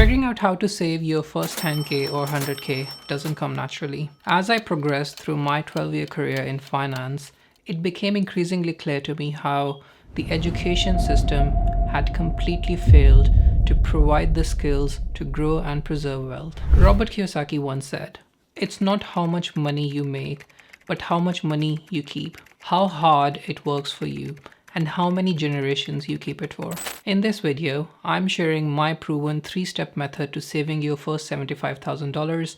Figuring out how to save your first 10K or 100K doesn't come naturally. As I progressed through my 12-year career in finance, it became increasingly clear to me how the education system had completely failed to provide the skills to grow and preserve wealth. Robert Kiyosaki once said, "It's not how much money you make, but how much money you keep, how hard it works for you, and how many generations you keep it for." In this video, I'm sharing my proven 3-step method to saving your first $75,000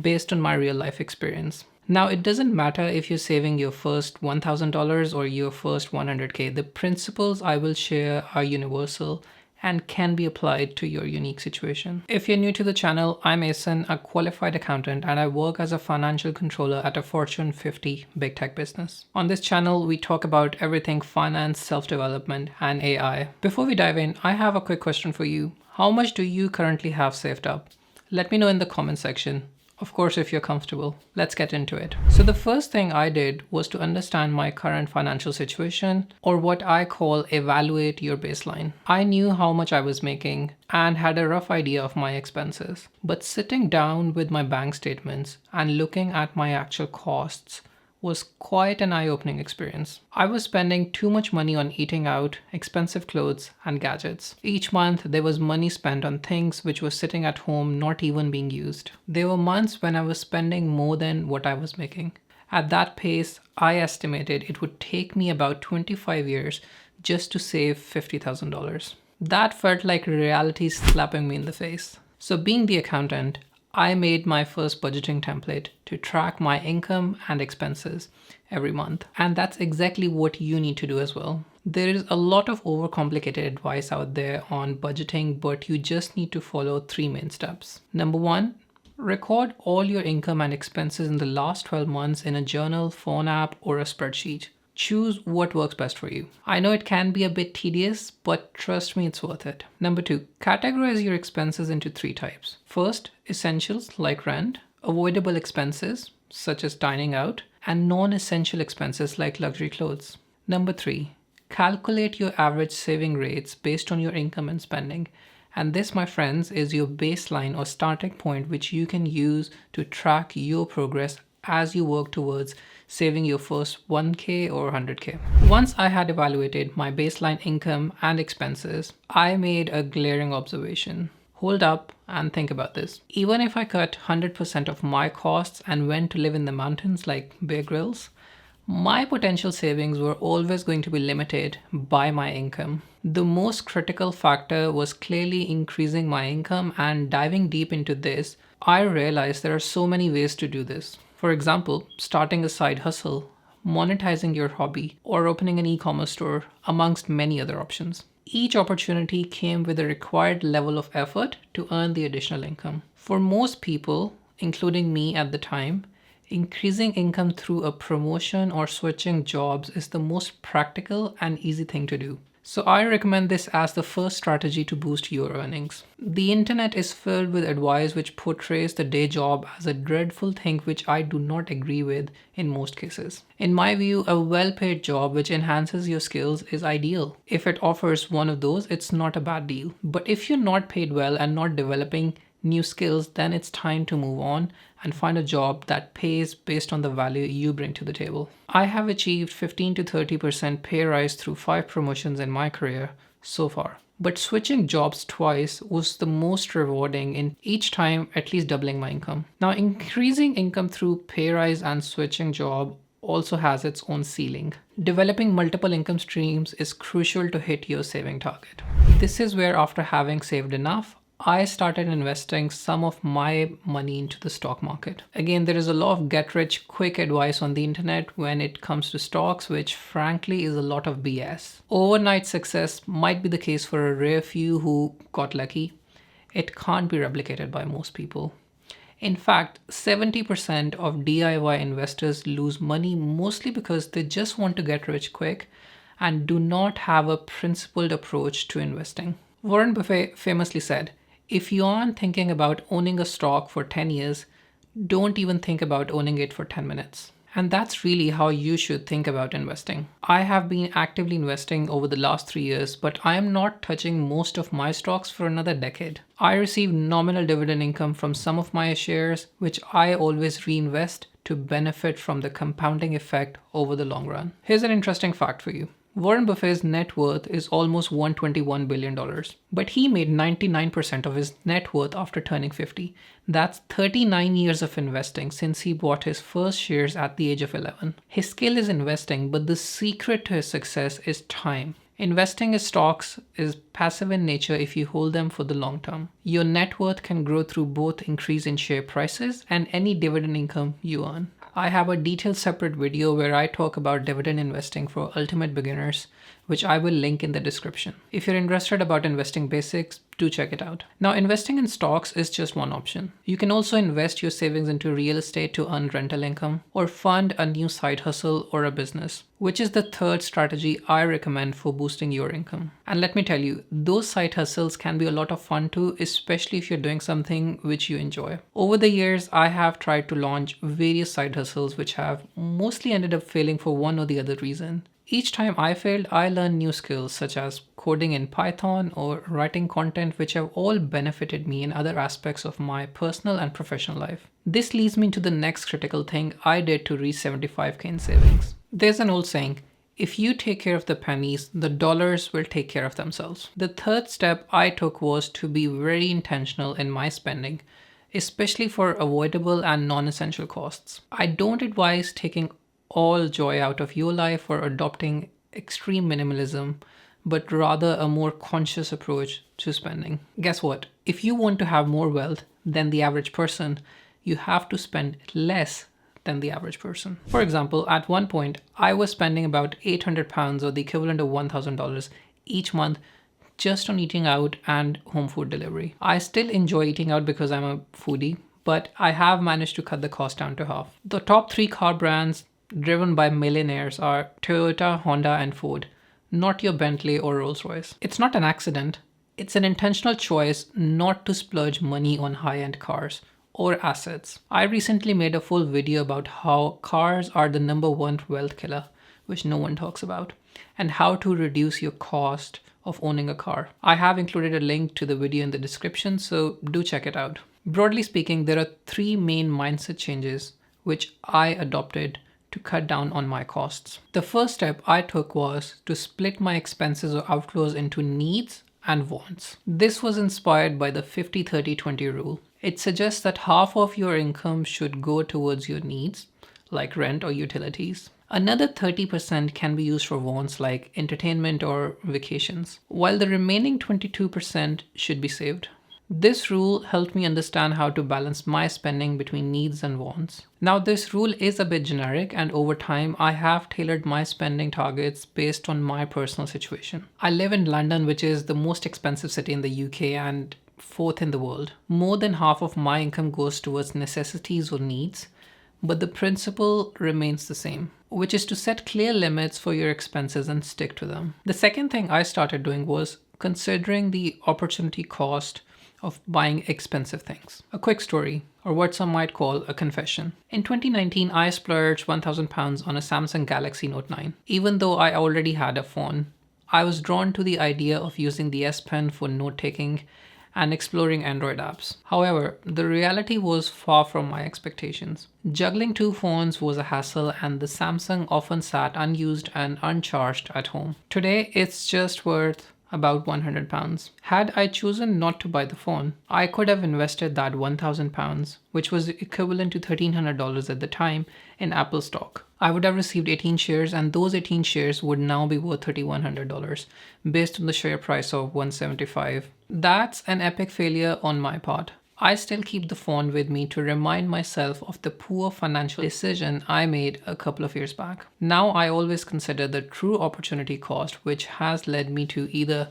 based on my real life experience. Now, it doesn't matter if you're saving your first $1,000 or your first 100K. The principles I will share are universal and can be applied to your unique situation. If you're new to the channel, I'm Asen, a qualified accountant, and I work as a financial controller at a Fortune 50 big tech business. On this channel, we talk about everything finance, self-development, and AI. Before we dive in, I have a quick question for you. How much do you currently have saved up? Let me know in the comment section. Of course, if you're comfortable. Let's get into it. So the first thing I did was to understand my current financial situation, or what I call evaluate your baseline. I knew how much I was making and had a rough idea of my expenses. But sitting down with my bank statements and looking at my actual costs was quite an eye-opening experience. I was spending too much money on eating out, expensive clothes, and gadgets. Each month, there was money spent on things which were sitting at home not even being used. There were months when I was spending more than what I was making. At that pace, I estimated it would take me about 25 years just to save $50,000. That felt like reality slapping me in the face. So being the accountant, I made my first budgeting template to track my income and expenses every month. And that's exactly what you need to do as well. There is a lot of overcomplicated advice out there on budgeting, but you just need to follow 3 main steps. Number 1, record all your income and expenses in the last 12 months in a journal, phone app, or a spreadsheet. Choose what works best for you. I know it can be a bit tedious, but trust me, it's worth it. Number 2, categorize your expenses into 3 types. First, essentials like rent, avoidable expenses such as dining out, and non-essential expenses like luxury clothes. Number 3, calculate your average saving rates based on your income and spending. And this, my friends, is your baseline or starting point which you can use to track your progress as you work towards saving your first 1K or 100K. Once I had evaluated my baseline income and expenses, I made a glaring observation. Hold up and think about this. Even if I cut 100% of my costs and went to live in the mountains like Bear Grylls, my potential savings were always going to be limited by my income. The most critical factor was clearly increasing my income, and diving deep into this, I realized there are so many ways to do this. For example, starting a side hustle, monetizing your hobby, or opening an e-commerce store, amongst many other options. Each opportunity came with a required level of effort to earn the additional income. For most people, including me at the time, increasing income through a promotion or switching jobs is the most practical and easy thing to do. So I recommend this as the first strategy to boost your earnings. The internet is filled with advice which portrays the day job as a dreadful thing, which I do not agree with in most cases. In my view, a well-paid job which enhances your skills is ideal. If it offers one of those, it's not a bad deal. But if you're not paid well and not developing new skills, then it's time to move on and find a job that pays based on the value you bring to the table. I have achieved 15 to 30% pay rise through 5 promotions in my career so far. But switching jobs twice was the most rewarding, in each time at least doubling my income. Now, increasing income through pay rise and switching job also has its own ceiling. Developing multiple income streams is crucial to hit your saving target. This is where, after having saved enough, I started investing some of my money into the stock market. Again, there is a lot of get-rich-quick advice on the internet when it comes to stocks, which frankly is a lot of BS. Overnight success might be the case for a rare few who got lucky. It can't be replicated by most people. In fact, 70% of DIY investors lose money mostly because they just want to get rich quick and do not have a principled approach to investing. Warren Buffett famously said, "If you aren't thinking about owning a stock for 10 years, don't even think about owning it for 10 minutes. And that's really how you should think about investing. I have been actively investing over the last 3 years, but I am not touching most of my stocks for another decade. I receive nominal dividend income from some of my shares, which I always reinvest to benefit from the compounding effect over the long run. Here's an interesting fact for you. Warren Buffett's net worth is almost $121 billion, but he made 99% of his net worth after turning 50. That's 39 years of investing since he bought his first shares at the age of 11. His skill is investing, but the secret to his success is time. Investing in stocks is passive in nature if you hold them for the long term. Your net worth can grow through both increase in share prices and any dividend income you earn. I have a detailed separate video where I talk about dividend investing for ultimate beginners, which I will link in the description. If you're interested about investing basics, do check it out. Now, investing in stocks is just one option. You can also invest your savings into real estate to earn rental income or fund a new side hustle or a business, which is the third strategy I recommend for boosting your income. And let me tell you, those side hustles can be a lot of fun too, especially if you're doing something which you enjoy. Over the years, I have tried to launch various side hustles which have mostly ended up failing for one or the other reason. Each time I failed, I learned new skills such as coding in Python or writing content, which have all benefited me in other aspects of my personal and professional life. This leads me to the next critical thing I did to reach 75k in savings. There's an old saying, if you take care of the pennies, the dollars will take care of themselves. The third step I took was to be very intentional in my spending, especially for avoidable and non-essential costs. I don't advise taking all joy out of your life or adopting extreme minimalism, but rather a more conscious approach to spending. Guess what? If you want to have more wealth than the average person, you have to spend less than the average person. For example, at one point, I was spending about £800 or the equivalent of $1,000 each month just on eating out and home food delivery. I still enjoy eating out because I'm a foodie, but I have managed to cut the cost down to half. The top 3 car brands driven by millionaires are Toyota, Honda, and Ford, not your Bentley or Rolls-Royce. It's not an accident. It's an intentional choice not to splurge money on high-end cars or assets. I recently made a full video about how cars are the #1 wealth killer, which no one talks about, and how to reduce your cost of owning a car. I have included a link to the video in the description, so do check it out. Broadly speaking, there are 3 main mindset changes which I adopted to cut down on my costs. The first step I took was to split my expenses or outflows into needs and wants. This was inspired by the 50-30-20 rule. It suggests that half of your income should go towards your needs, like rent or utilities. Another 30% can be used for wants like entertainment or vacations, while the remaining 22% should be saved. This rule helped me understand how to balance my spending between needs and wants. Now, this rule is a bit generic, and over time, I have tailored my spending targets based on my personal situation. I live in London, which is the most expensive city in the UK and 4th in the world. More than half of my income goes towards necessities or needs, but the principle remains the same, which is to set clear limits for your expenses and stick to them. The second thing I started doing was considering the opportunity cost of buying expensive things. A quick story, or what some might call a confession. In 2019, I splurged £1,000 on a Samsung Galaxy Note 9. Even though I already had a phone, I was drawn to the idea of using the S Pen for note-taking and exploring Android apps. However, the reality was far from my expectations. Juggling 2 phones was a hassle, and the Samsung often sat unused and uncharged at home. Today, it's just worth about £100. Had I chosen not to buy the phone, I could have invested that £1,000, which was equivalent to $1,300 at the time, in Apple stock. I would have received 18 shares, and those 18 shares would now be worth $3,100 based on the share price of $175. That's an epic failure on my part. I still keep the phone with me to remind myself of the poor financial decision I made a couple of years back. Now I always consider the true opportunity cost, which has led me to either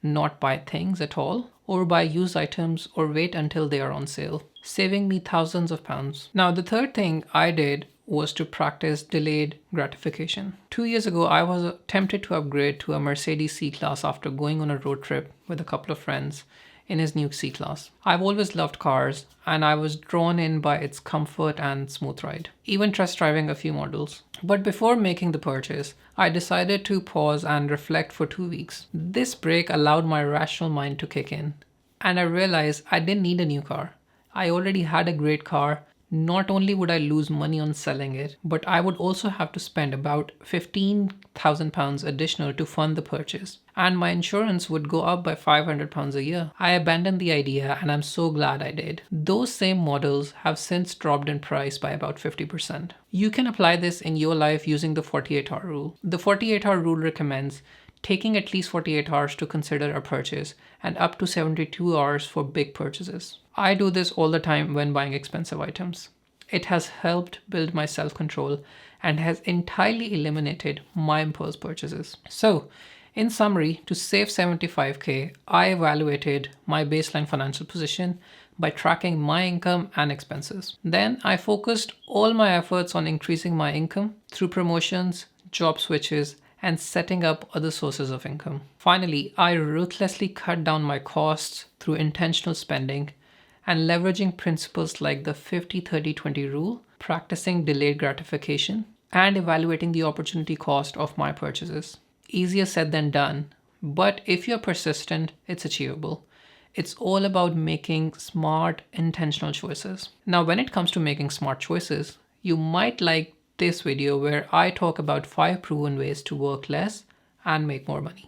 not buy things at all or buy used items or wait until they are on sale, saving me thousands of pounds. Now, the third thing I did was to practice delayed gratification. 2 years ago, I was tempted to upgrade to a Mercedes C-Class after going on a road trip with a couple of friends in his new C-Class. I've always loved cars, and I was drawn in by its comfort and smooth ride, even test driving a few models. But before making the purchase, I decided to pause and reflect for 2 weeks. This break allowed my rational mind to kick in, and I realized I didn't need a new car. I already had a great car. Not only would I lose money on selling it, but I would also have to spend about £15,000 additional to fund the purchase. And my insurance would go up by £500 a year. I abandoned the idea, and I'm so glad I did. Those same models have since dropped in price by about 50%. You can apply this in your life using the 48-hour rule. The 48-hour rule recommends taking at least 48 hours to consider a purchase and up to 72 hours for big purchases. I do this all the time when buying expensive items. It has helped build my self-control and has entirely eliminated my impulse purchases. So, in summary, to save 75k, I evaluated my baseline financial position by tracking my income and expenses. Then I focused all my efforts on increasing my income through promotions, job switches, and setting up other sources of income. Finally, I ruthlessly cut down my costs through intentional spending and leveraging principles like the 50-30-20 rule, practicing delayed gratification, and evaluating the opportunity cost of my purchases. Easier said than done, but if you're persistent, it's achievable. It's all about making smart, intentional choices. Now, when it comes to making smart choices, you might like this video where I talk about 5 proven ways to work less and make more money.